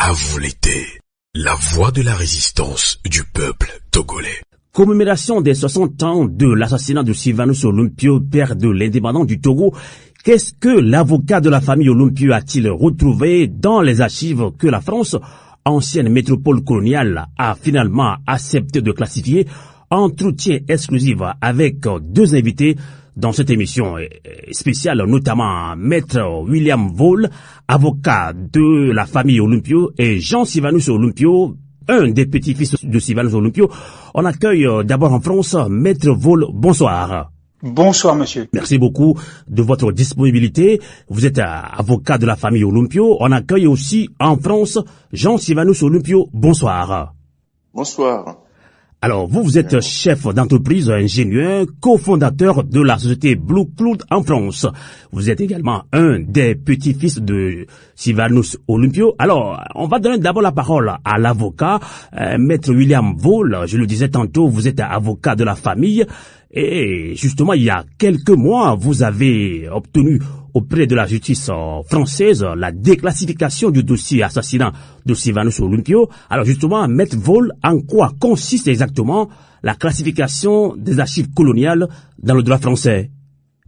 À vous l'été, la voix de la résistance du peuple togolais. Commémoration des 60 ans de l'assassinat de Sylvanus Olympio, père de l'indépendance du Togo. Qu'est-ce que l'avocat de la famille Olympio a-t-il retrouvé dans les archives que la France, ancienne métropole coloniale, a finalement accepté de classifier? Entretien exclusif avec deux invités dans cette émission spéciale, notamment Maître William Vol, avocat de la famille Olympio, et Jean Sylvanus Olympio, un des petits-fils de Sylvanus Olympio. On accueille d'abord en France Maître Vol. Bonsoir. Bonsoir, monsieur. Merci beaucoup de votre disponibilité. Vous êtes avocat de la famille Olympio. On accueille aussi en France Jean Sylvanus Olympio. Bonsoir. Bonsoir. Alors, vous êtes chef d'entreprise, ingénieur, cofondateur de la société Blue Cloud en France. Vous êtes également un des petits-fils de Sylvanus Olympio. Alors, on va donner d'abord la parole à l'avocat, Maître William Vol. Je le disais tantôt, vous êtes avocat de la famille. Et justement, il y a quelques mois, vous avez obtenu auprès de la justice française la déclassification du dossier assassinat de Sylvanus Olympio. Alors justement, Maître Vol, en quoi consiste exactement la classification des archives coloniales dans le droit français?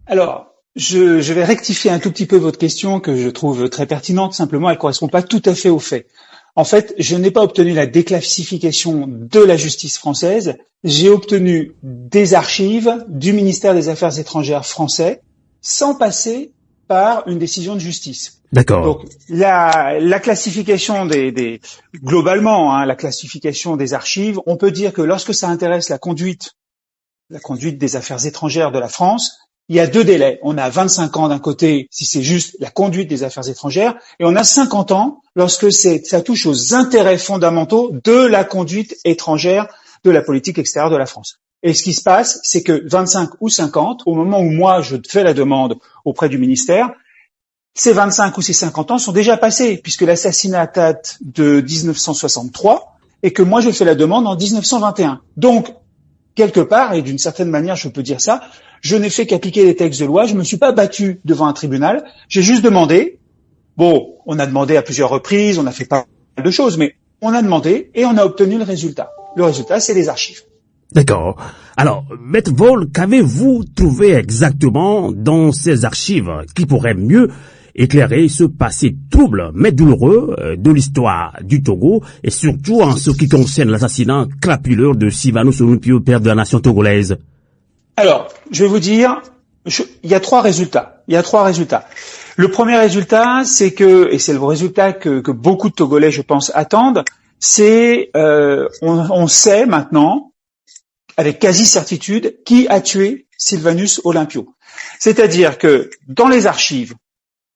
Alors, je vais rectifier un tout petit peu votre question que je trouve très pertinente. Simplement, elle ne correspond pas tout à fait aux faits. En fait, je n'ai pas obtenu la déclassification de la justice française. J'ai obtenu des archives du ministère des Affaires étrangères français sans passer par une décision de justice. D'accord. Donc, la classification globalement, la classification des archives, on peut dire que lorsque ça intéresse la conduite des affaires étrangères de la France, il y a deux délais. On a 25 ans d'un côté, si c'est juste la conduite des affaires étrangères, et on a 50 ans lorsque ça touche aux intérêts fondamentaux de la conduite étrangère de la politique extérieure de la France. Et ce qui se passe, c'est que 25 ou 50, au moment où moi je fais la demande auprès du ministère, ces 25 ou ces 50 ans sont déjà passés, puisque l'assassinat date de 1963, et que moi je fais la demande en 1921. Donc, quelque part, et d'une certaine manière je peux dire ça, je n'ai fait qu'appliquer les textes de loi, je me suis pas battu devant un tribunal, j'ai juste demandé. Bon, on a demandé à plusieurs reprises, on a fait pas mal de choses, mais on a demandé et on a obtenu le résultat. Le résultat, c'est les archives. D'accord. Alors, Maître Vol, qu'avez-vous trouvé exactement dans ces archives qui pourraient mieux éclairer ce passé trouble mais douloureux de l'histoire du Togo et surtout en ce qui concerne l'assassinat crapuleux de Sylvanus Olympio, père de la nation togolaise? Alors, je vais vous dire, il y a trois résultats. Le premier résultat, c'est que, et c'est le résultat que beaucoup de Togolais, je pense, attendent, c'est on sait maintenant, avec quasi-certitude, qui a tué Sylvanus Olympio. C'est-à-dire que dans les archives,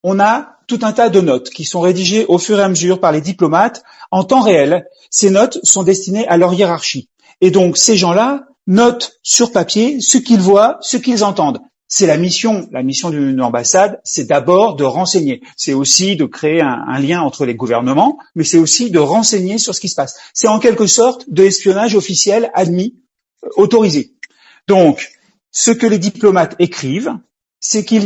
on a tout un tas de notes qui sont rédigées au fur et à mesure par les diplomates en temps réel. Ces notes sont destinées à leur hiérarchie. Et donc, ces gens-là notent sur papier ce qu'ils voient, ce qu'ils entendent. C'est la mission d'une ambassade, c'est d'abord de renseigner. C'est aussi de créer un lien entre les gouvernements, mais c'est aussi de renseigner sur ce qui se passe. C'est en quelque sorte de l'espionnage officiel admis, autorisé. Donc, ce que les diplomates écrivent, c'est que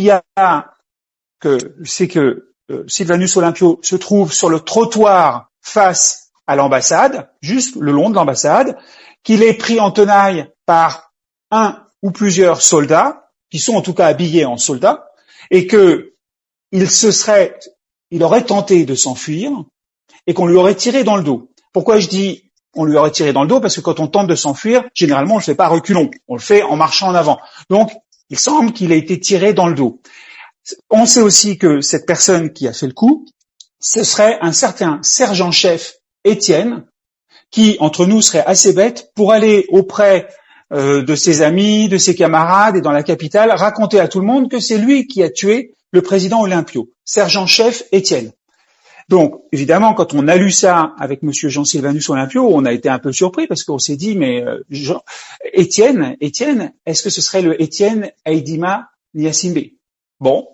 Sylvanus Olympio se trouve sur le trottoir face à l'ambassade, juste le long de l'ambassade, qu'il est pris en tenaille par un ou plusieurs soldats, qui sont en tout cas habillés en soldats, et que il aurait tenté de s'enfuir et qu'on lui aurait tiré dans le dos. Pourquoi je dis on lui aurait tiré dans le dos? Parce que quand on tente de s'enfuir, généralement on le fait pas à reculons, on le fait en marchant en avant. Donc, il semble qu'il ait été tiré dans le dos. On sait aussi que cette personne qui a fait le coup, ce serait un certain sergent-chef Étienne, qui, entre nous, serait assez bête pour aller auprès de ses amis, de ses camarades et dans la capitale, raconter à tout le monde que c'est lui qui a tué le président Olympio, sergent-chef Étienne. Donc, évidemment, quand on a lu ça avec monsieur Jean Sylvanus Olympio, on a été un peu surpris parce qu'on s'est dit, mais Étienne, est-ce que ce serait le Étienne Aïdima Niasimbe? Bon.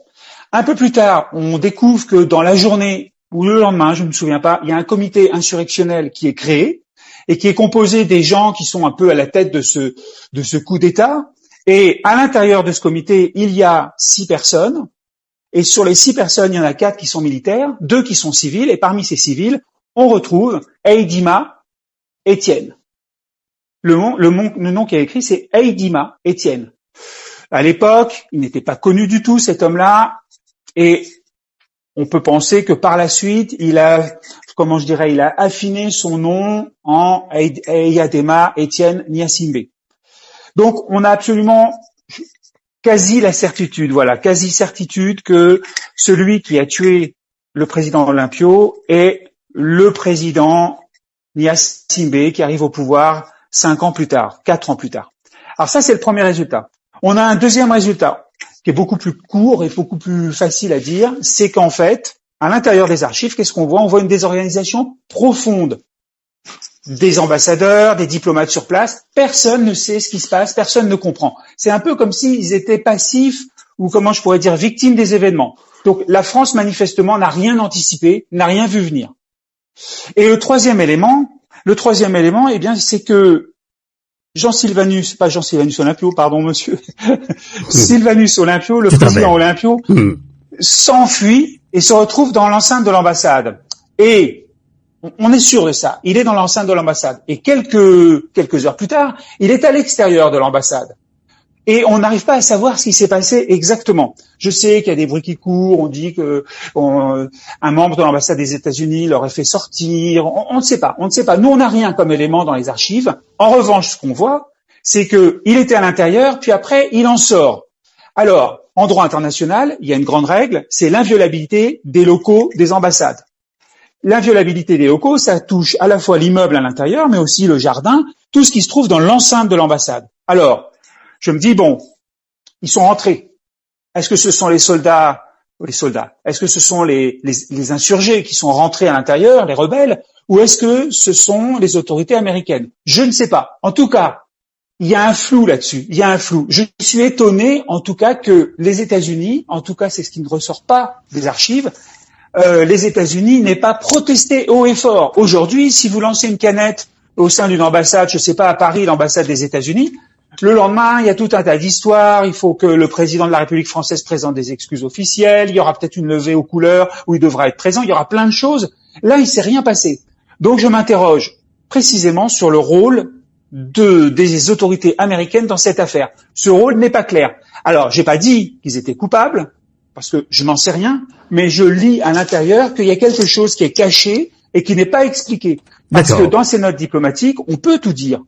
Un peu plus tard, on découvre que dans la journée ou le lendemain, je ne me souviens pas, il y a un comité insurrectionnel qui est créé et qui est composé des gens qui sont un peu à la tête de ce coup d'État. Et à l'intérieur de ce comité, il y a 6 personnes. Et sur les 6 personnes, il y en a 4 qui sont militaires, 2 qui sont civils. Et parmi ces civils, on retrouve Aïdima Étienne. Le nom qui est écrit, c'est Aïdima Étienne. À l'époque, il n'était pas connu du tout, cet homme-là, et on peut penser que par la suite, il a affiné son nom en Eyadema Étienne Gnassingbé. Donc, on a absolument quasi certitude que celui qui a tué le président Olympio est le président Gnassingbé qui arrive au pouvoir 4 ans plus tard. Alors ça, c'est le premier résultat. On a un deuxième résultat qui est beaucoup plus court et beaucoup plus facile à dire, c'est qu'en fait, à l'intérieur des archives, qu'est-ce qu'on voit? On voit une désorganisation profonde des ambassadeurs, des diplomates sur place. Personne ne sait ce qui se passe, personne ne comprend. C'est un peu comme s'ils étaient passifs ou comment je pourrais dire victimes des événements. Donc la France manifestement n'a rien anticipé, n'a rien vu venir. Et le troisième élément, eh bien, c'est que Sylvanus Olympio, Sylvanus Olympio, le président Olympio, s'enfuit et se retrouve dans l'enceinte de l'ambassade. Et on est sûr de ça. Il est dans l'enceinte de l'ambassade. Et quelques heures plus tard, il est à l'extérieur de l'ambassade. Et on n'arrive pas à savoir ce qui s'est passé exactement. Je sais qu'il y a des bruits qui courent, on dit que un membre de l'ambassade des États-Unis l'aurait fait sortir. On ne sait pas. Nous, on n'a rien comme élément dans les archives. En revanche, ce qu'on voit, c'est que il était à l'intérieur, puis après, il en sort. Alors, en droit international, il y a une grande règle, c'est l'inviolabilité des locaux des ambassades. L'inviolabilité des locaux, ça touche à la fois l'immeuble à l'intérieur, mais aussi le jardin, tout ce qui se trouve dans l'enceinte de l'ambassade. Alors, je me dis, bon, ils sont rentrés. Est-ce que ce sont les soldats? Est-ce que ce sont les insurgés qui sont rentrés à l'intérieur, les rebelles? Ou est-ce que ce sont les autorités américaines? Je ne sais pas. En tout cas, il y a un flou là-dessus. Je suis étonné, en tout cas, que les États-Unis, en tout cas, c'est ce qui ne ressort pas des archives, les États-Unis n'aient pas protesté haut et fort. Aujourd'hui, si vous lancez une canette au sein d'une ambassade, je sais pas, à Paris, l'ambassade des États-Unis, le lendemain, il y a tout un tas d'histoires, il faut que le président de la République française présente des excuses officielles, il y aura peut-être une levée aux couleurs où il devra être présent, il y aura plein de choses. Là, il s'est rien passé. Donc, je m'interroge précisément sur le rôle des autorités américaines dans cette affaire. Ce rôle n'est pas clair. Alors, j'ai pas dit qu'ils étaient coupables, parce que je n'en sais rien, mais je lis à l'intérieur qu'il y a quelque chose qui est caché et qui n'est pas expliqué. Parce que dans ces notes diplomatiques, on peut tout dire.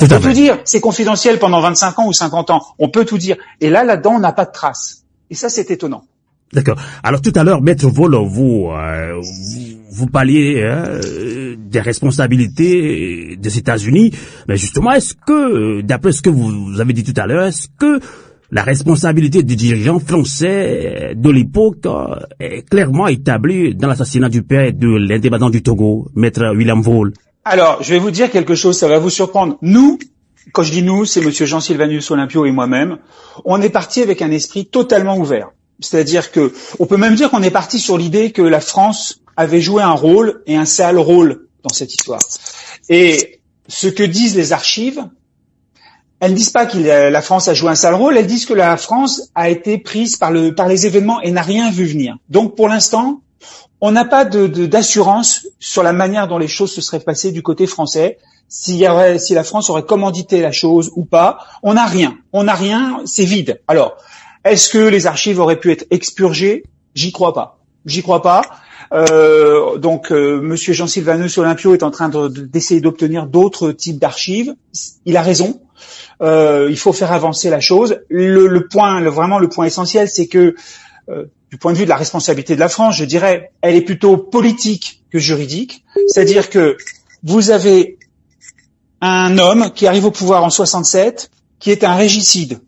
On peut tout dire. C'est confidentiel pendant 25 ans ou 50 ans. On peut tout dire. Et là-dedans, on n'a pas de traces. Et ça, c'est étonnant. D'accord. Alors tout à l'heure, Maître Vol, vous parliez des responsabilités des États-Unis. Mais justement, est-ce que, d'après ce que vous avez dit tout à l'heure, est-ce que la responsabilité des dirigeants français de l'époque est clairement établie dans l'assassinat du père de l'indépendant du Togo, Maître William Vol? Alors, je vais vous dire quelque chose, ça va vous surprendre. Nous, quand je dis nous, c'est Monsieur Jean-Sylvanus Olympio et moi-même, on est parti avec un esprit totalement ouvert. C'est-à-dire que, on peut même dire qu'on est parti sur l'idée que la France avait joué un rôle, et un sale rôle, dans cette histoire. Et ce que disent les archives, elles ne disent pas que la France a joué un sale rôle, elles disent que la France a été prise par les événements et n'a rien vu venir. Donc, pour l'instant, on n'a pas d'assurance sur la manière dont les choses se seraient passées du côté français, si la France aurait commandité la chose ou pas. On n'a rien, c'est vide. Alors, est-ce que les archives auraient pu être expurgées? J'y crois pas. Donc, Monsieur Jean-Sylvanus Olympio est en train d'essayer d'obtenir d'autres types d'archives. Il a raison. Il faut faire avancer la chose. Vraiment le point essentiel, c'est que du point de vue de la responsabilité de la France, je dirais, elle est plutôt politique que juridique. C'est-à-dire que vous avez un homme qui arrive au pouvoir en 67, qui est un régicide,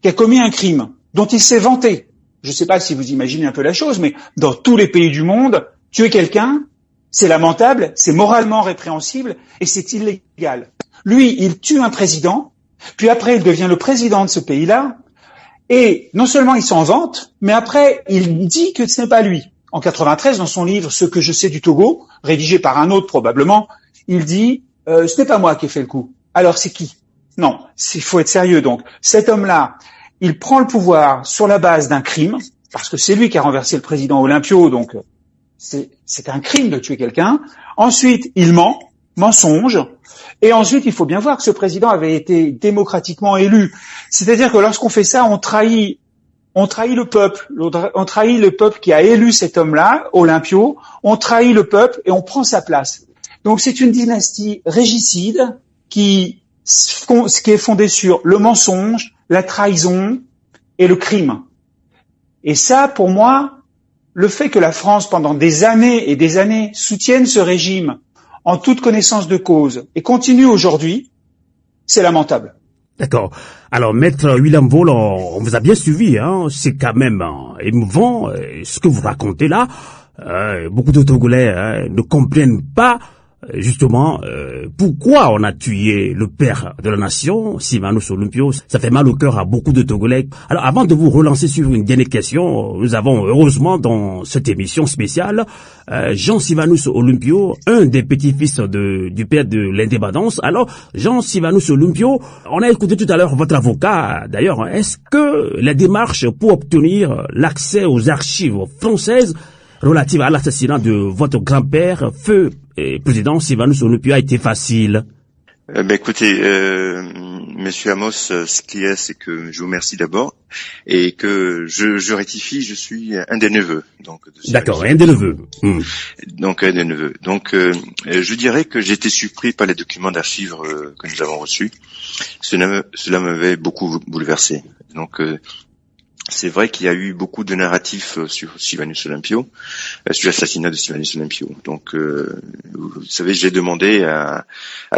qui a commis un crime, dont il s'est vanté. Je ne sais pas si vous imaginez un peu la chose, mais dans tous les pays du monde, tuer quelqu'un, c'est lamentable, c'est moralement répréhensible et c'est illégal. Lui, il tue un président, puis après, il devient le président de ce pays-là, et non seulement il s'en vante, mais après, il dit que ce n'est pas lui. En 93, dans son livre « Ce que je sais du Togo », rédigé par un autre probablement, il dit « ce n'est pas moi qui ai fait le coup. Alors c'est qui ?» Non, il faut être sérieux. Donc, cet homme-là, il prend le pouvoir sur la base d'un crime, parce que c'est lui qui a renversé le président Olympio, donc c'est un crime de tuer quelqu'un. Ensuite, il ment, mensonge. Et ensuite, il faut bien voir que ce président avait été démocratiquement élu. C'est-à-dire que lorsqu'on fait ça, on trahit le peuple. On trahit le peuple qui a élu cet homme-là, Olympio. On trahit le peuple et on prend sa place. Donc c'est une dynastie régicide qui est fondée sur le mensonge, la trahison et le crime. Et ça, pour moi, le fait que la France, pendant des années et des années, soutienne ce régime en toute connaissance de cause et continue aujourd'hui, c'est lamentable. D'accord. Alors, Maître William Vaul, on vous a bien suivi, hein. C'est quand même émouvant ce que vous racontez là. Beaucoup de Togolais ne comprennent pas justement pourquoi on a tué le père de la nation, Sylvanus Olympio. Ça fait mal au cœur à beaucoup de Togolais. Alors, avant de vous relancer sur une dernière question, nous avons heureusement dans cette émission spéciale Jean Sylvanus Olympio, un des petits-fils du père de l'indépendance. Alors, Jean Sylvanus Olympio, on a écouté tout à l'heure votre avocat. D'ailleurs, est-ce que la démarche pour obtenir l'accès aux archives françaises relatives à l'assassinat de votre grand-père, feu président Sylvanus Olympio, a été facile? Écoutez, Monsieur Amos, ce qu'il y a, c'est que je vous remercie d'abord et que je rectifie, je suis un des neveux. Donc, d'accord, un des neveux. Donc un des neveux. Donc, je dirais que j'ai été surpris par les documents d'archives que nous avons reçus. Cela m'avait beaucoup bouleversé. Donc, c'est vrai qu'il y a eu beaucoup de narratifs sur Sylvanus Olympio, sur l'assassinat de Sylvanus Olympio. Donc, vous savez, j'ai demandé à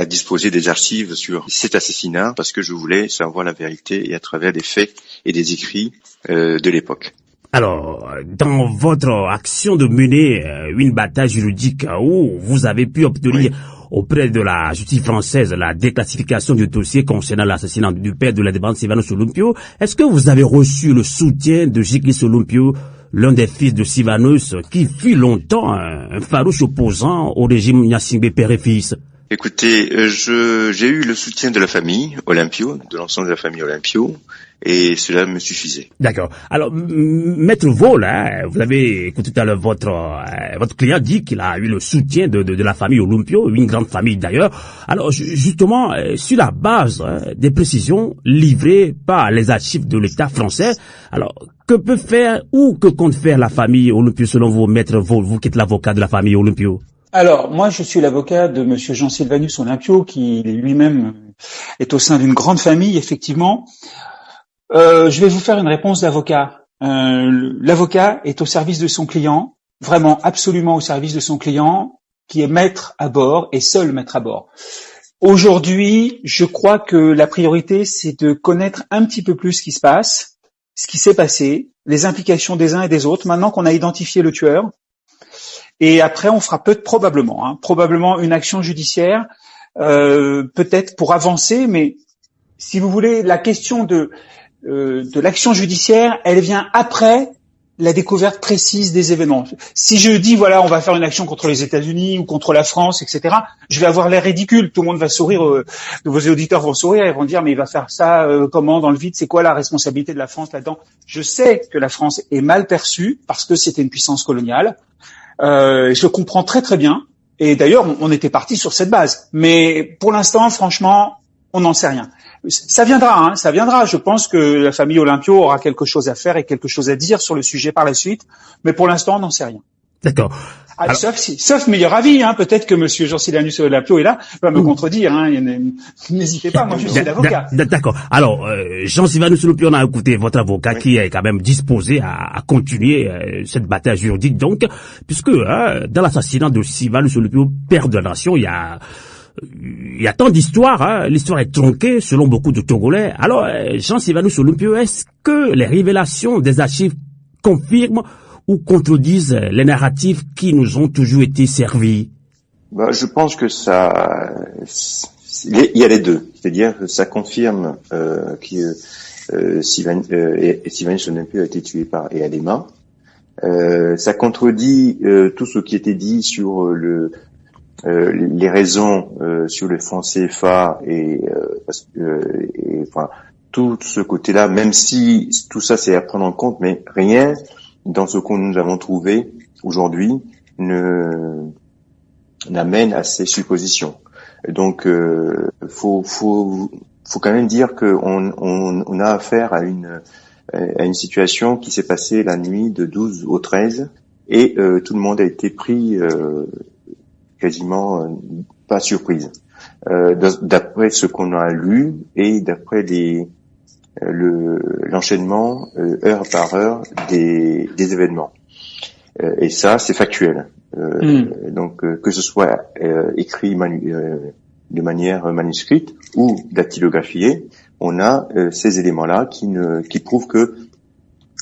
disposer des archives sur cet assassinat parce que je voulais savoir la vérité et à travers des faits et des écrits de l'époque. Alors, dans votre action de mener une bataille juridique où vous avez pu obtenir auprès de la justice française la déclassification du dossier concernant l'assassinat du père de l'indépendance Sylvanus Olympio, est-ce que vous avez reçu le soutien de Giglis Olympio, l'un des fils de Sylvanus, qui fut longtemps un farouche opposant au régime Gnassingbé père et fils? Écoutez, j'ai eu le soutien de la famille Olympio, de l'ensemble de la famille Olympio, et cela me suffisait. D'accord. Alors, Maître Vaul, vous avez écouté tout à l'heure votre client dit qu'il a eu le soutien de la famille Olympio, une grande famille d'ailleurs. Alors, justement, sur la base des précisions livrées par les archives de l'État français, alors, que peut faire ou que compte faire la famille Olympio selon vous, Maître Vaul, vous qui êtes l'avocat de la famille Olympio? Alors, moi, je suis l'avocat de Monsieur Jean Sylvanus Olympio, qui lui-même est au sein d'une grande famille, effectivement. Je vais vous faire une réponse d'avocat. L'avocat est au service de son client, vraiment absolument au service de son client, qui est maître à bord et seul maître à bord. Aujourd'hui, je crois que la priorité, c'est de connaître un petit peu plus ce qui se passe, ce qui s'est passé, les implications des uns et des autres, maintenant qu'on a identifié le tueur. Et après, on fera probablement une action judiciaire, peut-être pour avancer, mais si vous voulez, la question de l'action judiciaire, elle vient après la découverte précise des événements. Si je dis, voilà, on va faire une action contre les États-Unis ou contre la France, etc., je vais avoir l'air ridicule. Tout le monde va sourire, vos auditeurs vont sourire et vont dire, mais il va faire ça comment, dans le vide, c'est quoi la responsabilité de la France là-dedans? Je sais que la France est mal perçue parce que c'était une puissance coloniale. Je le comprends très très bien. Et d'ailleurs, on était parti sur cette base. Mais pour l'instant, franchement, on n'en sait rien. Ça viendra. Je pense que la famille Olympio aura quelque chose à faire et quelque chose à dire sur le sujet par la suite. Mais pour l'instant, on n'en sait rien. D'accord. Alors, sauf meilleur avis, hein. Peut-être que Monsieur Jean Sylvanus Olympio est là, va me contredire, hein. N'hésitez pas, moi je suis l'avocat. D'accord. Alors, Jean Sylvanus Olympio, on a écouté votre avocat qui est quand même disposé à continuer cette bataille juridique, donc, puisque dans l'assassinat de Sylvanus Olympio, père de la nation, il y a tant d'histoires, l'histoire est tronquée selon beaucoup de Togolais. Alors, Jean Sylvanus Olympio, est-ce que les révélations des archives confirment ou contredisent les narratifs qui nous ont toujours été servis? Je pense que il y a les deux. C'est-à-dire que ça confirme que Sylvanus Olympio a été tué par Eyadema. Ça contredit tout ce qui était dit sur les raisons sur le franc CFA et tout ce côté-là, même si tout ça c'est à prendre en compte, mais rien dans ce que nous avons trouvé aujourd'hui ne n'amène à ces suppositions. Donc, faut quand même dire que on a affaire à une situation qui s'est passée la nuit de 12 au 13 et tout le monde a été pris quasiment pas surprise. D'après ce qu'on a lu et d'après l'enchaînement heure par heure des événements. Et ça, c'est factuel. Donc, que ce soit écrit de manière manuscrite ou dactylographiée, on a ces éléments-là qui prouvent que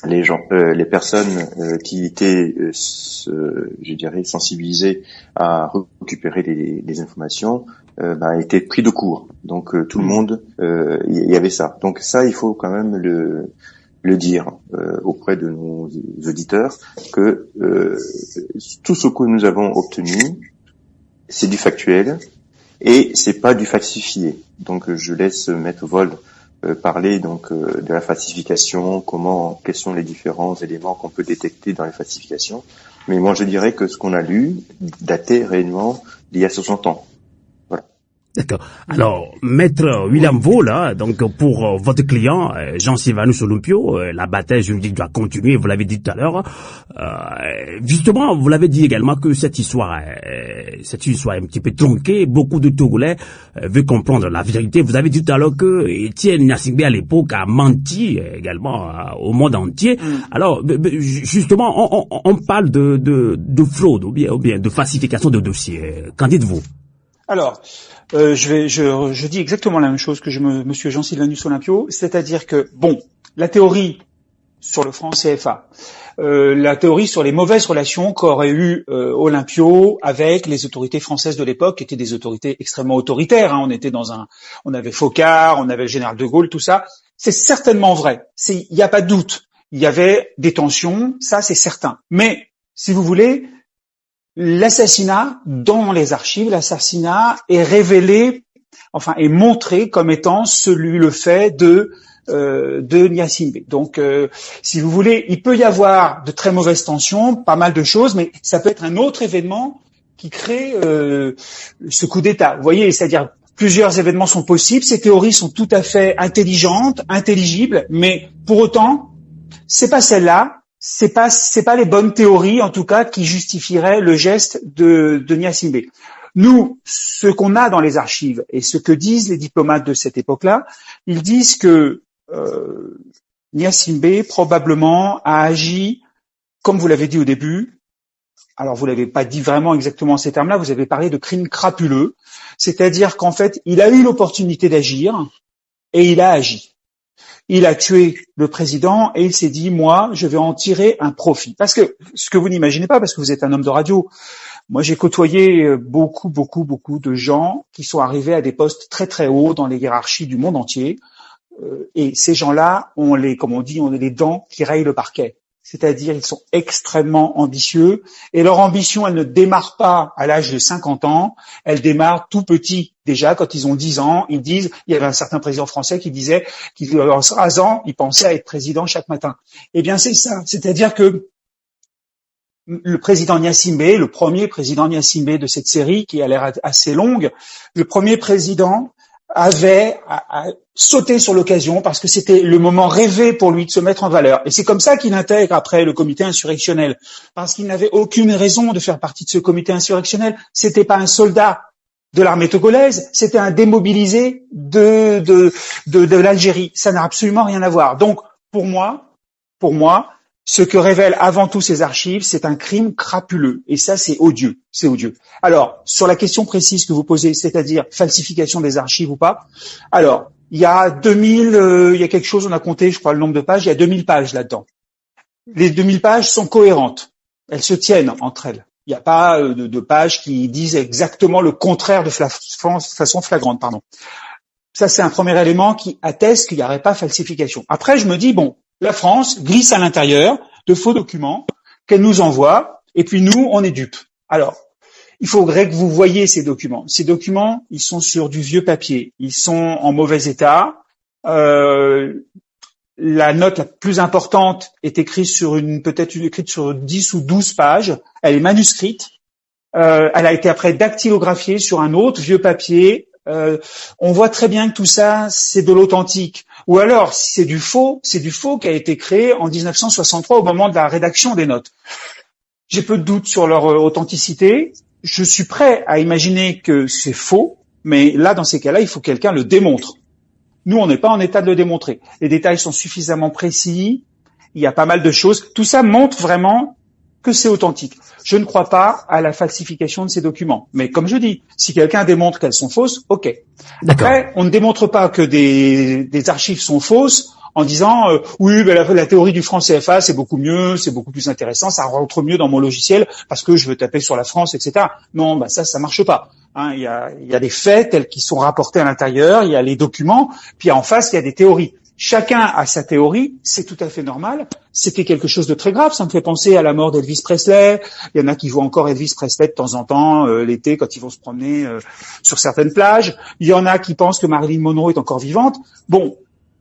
les personnes qui étaient, je dirais, sensibilisées à récupérer les informations, étaient pris de court. Donc tout le monde, il y avait ça. Donc ça, il faut quand même le dire auprès de nos auditeurs que tout ce que nous avons obtenu, c'est du factuel et c'est pas du falsifié. Donc je laisse Maître Vold parler donc de la falsification, quels sont les différents éléments qu'on peut détecter dans les falsifications. Mais moi je dirais que ce qu'on a lu datait réellement d'il y a 60 ans. D'accord. Alors, Maître William Vaux, là, donc pour votre client, Jean Sylvanus Olympio, la bataille juridique doit continuer, vous l'avez dit tout à l'heure. Justement, vous l'avez dit également que cette histoire est un petit peu tronquée. Beaucoup de Togolais veulent comprendre la vérité. Vous avez dit tout à l'heure que Étienne Gnassingbé, à l'époque, a menti également au monde entier. Alors, justement, on parle de fraude ou bien de falsification de dossiers. Qu'en dites-vous? Alors, je dis exactement la même chose que Monsieur Jean Sylvanus Olympio, c'est-à-dire que, la théorie sur le franc CFA, la théorie sur les mauvaises relations qu'aurait eu Olympio avec les autorités françaises de l'époque, qui étaient des autorités extrêmement autoritaires. On avait Focard, on avait le général de Gaulle, tout ça. C'est certainement vrai. Il n'y a pas de doute. Il y avait des tensions, ça c'est certain. Mais, si vous voulez, l'assassinat, dans les archives, est révélé, est montré comme étant le fait de Gnassingbé. Donc, si vous voulez, il peut y avoir de très mauvaises tensions, pas mal de choses, mais ça peut être un autre événement qui crée ce coup d'État. Vous voyez, c'est-à-dire plusieurs événements sont possibles, ces théories sont tout à fait intelligentes, intelligibles, mais pour autant, c'est pas celle-là. C'est pas les bonnes théories, en tout cas, qui justifieraient le geste de Gnassingbé. Nous, ce qu'on a dans les archives et ce que disent les diplomates de cette époque-là, ils disent que Gnassingbé probablement a agi, comme vous l'avez dit au début. Alors, vous l'avez pas dit vraiment exactement ces termes-là. Vous avez parlé de crime crapuleux, c'est-à-dire qu'en fait, il a eu l'opportunité d'agir et il a agi. Il a tué le président et il s'est dit, moi, je vais en tirer un profit. Parce que, ce que vous n'imaginez pas, parce que vous êtes un homme de radio, moi j'ai côtoyé beaucoup de gens qui sont arrivés à des postes très très hauts dans les hiérarchies du monde entier. Et ces gens-là, comme on dit, on a les dents qui rayent le parquet. C'est-à-dire, ils sont extrêmement ambitieux. Et leur ambition, elle ne démarre pas à l'âge de 50 ans. Elle démarre tout petit. Déjà, quand ils ont 10 ans, il y avait un certain président français qui disait qu'il, en 13 ans, il pensait à être président chaque matin. Eh bien, c'est ça. C'est-à-dire que le président Gnassingbé, le premier président Gnassingbé de cette série, qui a l'air assez longue, le premier président avait sauté sur l'occasion parce que c'était le moment rêvé pour lui de se mettre en valeur. Et c'est comme ça qu'il intègre après le comité insurrectionnel, parce qu'il n'avait aucune raison de faire partie de ce comité insurrectionnel. C'était pas un soldat de l'armée togolaise, c'était un démobilisé de l'Algérie. Ça n'a absolument rien à voir. Donc, pour moi, ce que révèlent avant tout ces archives, c'est un crime crapuleux. Et ça, c'est odieux. C'est odieux. Alors, sur la question précise que vous posez, c'est-à-dire falsification des archives ou pas, alors, il y a quelque chose, on a compté, je crois, le nombre de pages, il y a 2000 pages là-dedans. Les 2000 pages sont cohérentes. Elles se tiennent entre elles. Il n'y a pas de pages qui disent exactement le contraire de façon flagrante, pardon. Ça, c'est un premier élément qui atteste qu'il n'y aurait pas falsification. Après, je me dis, la France glisse à l'intérieur de faux documents qu'elle nous envoie, et puis nous, on est dupes. Alors, il faudrait que vous voyiez ces documents. Ces documents, ils sont sur du vieux papier. Ils sont en mauvais état. La note la plus importante est écrite sur écrite sur 10 ou 12 pages. Elle est manuscrite. Elle a été après dactylographiée sur un autre vieux papier. On voit très bien que tout ça, c'est de l'authentique. Ou alors, si c'est du faux qui a été créé en 1963 au moment de la rédaction des notes. J'ai peu de doutes sur leur authenticité. Je suis prêt à imaginer que c'est faux, mais là, dans ces cas-là, il faut que quelqu'un le démontre. Nous, on n'est pas en état de le démontrer. Les détails sont suffisamment précis. Il y a pas mal de choses. Tout ça montre vraiment que c'est authentique. Je ne crois pas à la falsification de ces documents. Mais comme je dis, si quelqu'un démontre qu'elles sont fausses, ok. Après, on ne démontre pas que des archives sont fausses en disant oui, ben la théorie du franc CFA c'est beaucoup mieux, c'est beaucoup plus intéressant, ça rentre mieux dans mon logiciel parce que je veux taper sur la France, etc. Non, bah ça marche pas. Hein, il y a des faits tels qu'ils sont rapportés à l'intérieur, il y a les documents, puis en face il y a des théories. Chacun a sa théorie, c'est tout à fait normal. C'était quelque chose de très grave. Ça me fait penser à la mort d'Elvis Presley. Il y en a qui voient encore Elvis Presley de temps en temps l'été quand ils vont se promener sur certaines plages. Il y en a qui pensent que Marilyn Monroe est encore vivante. Bon,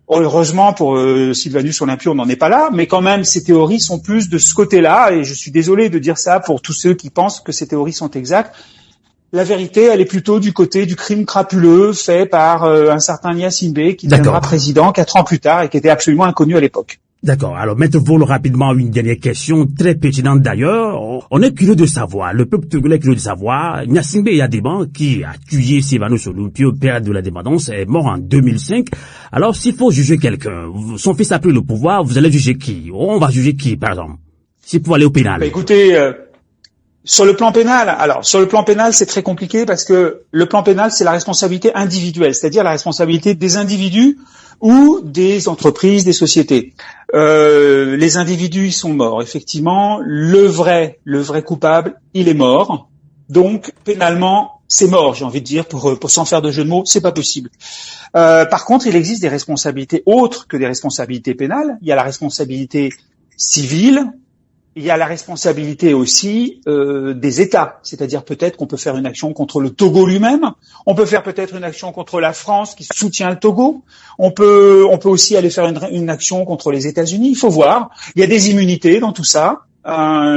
heureusement pour Sylvanus Olympio, on n'en est pas là, mais quand même ces théories sont plus de ce côté-là. Et je suis désolé de dire ça pour tous ceux qui pensent que ces théories sont exactes. La vérité, elle est plutôt du côté du crime crapuleux fait par un certain Gnassingbé qui deviendra président 4 ans plus tard et qui était absolument inconnu à l'époque. D'accord. Alors, Maître Vol, rapidement, une dernière question très pertinente d'ailleurs. On est curieux de savoir, le peuple togolais est curieux de savoir, Gnassingbé Eyadéban, qui a tué Sylvanus Olympio, père de l'indépendance, est mort en 2005. Alors, s'il faut juger quelqu'un, son fils a pris le pouvoir, vous allez juger qui? On va juger qui, par exemple? C'est pour aller au pénal. Écoutez, sur le plan pénal, c'est très compliqué parce que le plan pénal, c'est la responsabilité individuelle, c'est-à-dire la responsabilité des individus ou des entreprises, des sociétés. Les individus, ils sont morts, effectivement. Le vrai coupable, il est mort. Donc, pénalement, c'est mort, j'ai envie de dire, pour sans faire de jeu de mots, c'est pas possible. Par contre, il existe des responsabilités autres que des responsabilités pénales. Il y a la responsabilité civile. Il y a la responsabilité aussi des États, c'est-à-dire peut-être qu'on peut faire une action contre le Togo lui-même, on peut faire peut-être une action contre la France qui soutient le Togo, on peut aussi aller faire une action contre les États-Unis, il faut voir. Il y a des immunités dans tout ça,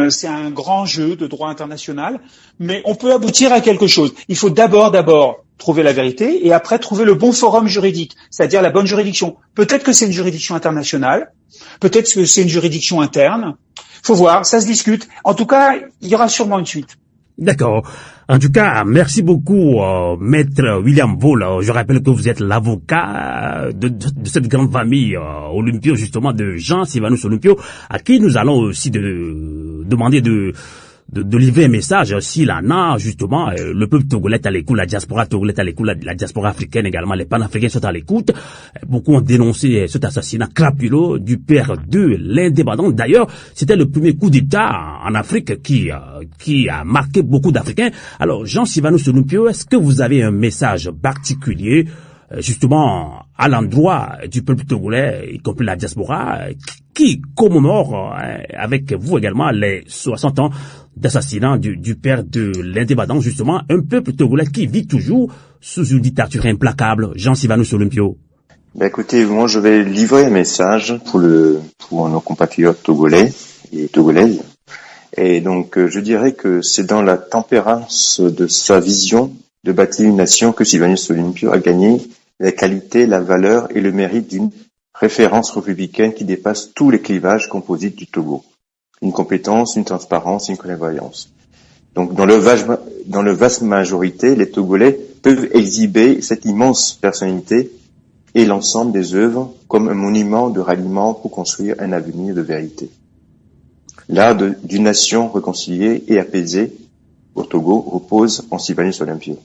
c'est un grand jeu de droit international, mais on peut aboutir à quelque chose. Il faut d'abord trouver la vérité et après trouver le bon forum juridique, c'est-à-dire la bonne juridiction. Peut-être que c'est une juridiction internationale, peut-être que c'est une juridiction interne. Faut voir, ça se discute. En tout cas, il y aura sûrement une suite. D'accord. En tout cas, merci beaucoup, Maître William Vol. Je rappelle que vous êtes l'avocat de cette grande famille Olympio, justement, de Jean Sylvanus Olympio, à qui nous allons aussi demander de livrer un message s'il en a, justement. Le peuple togolais est à l'écoute, la diaspora togolaise est à l'écoute, la diaspora africaine également, les panafricains sont à l'écoute. Beaucoup ont dénoncé cet assassinat crapuleux du père de l'indépendance. D'ailleurs, c'était le premier coup d'État en Afrique qui a marqué beaucoup d'Africains. Alors, Jean Sylvanus Olympio, est-ce que vous avez un message particulier justement à l'endroit du peuple togolais, y compris la diaspora, qui commémore avec vous également les 60 ans d'assassinat du père de l'indépendance, justement, un peuple togolais qui vit toujours sous une dictature implacable, Jean Sylvanus Olympio? Écoutez, moi je vais livrer un message pour nos compatriotes togolais et togolaises. Et donc je dirais que c'est dans la tempérance de sa vision de bâtir une nation que Sylvanus Olympio a gagné la qualité, la valeur et le mérite d'une référence républicaine qui dépasse tous les clivages composites du Togo. Une compétence, une transparence, une clairvoyance. Donc, dans le vaste majorité, les Togolais peuvent exhiber cette immense personnalité et l'ensemble des œuvres comme un monument de ralliement pour construire un avenir de vérité. L'art d'une nation réconciliée et apaisée au Togo repose en Sylvanus Olympio.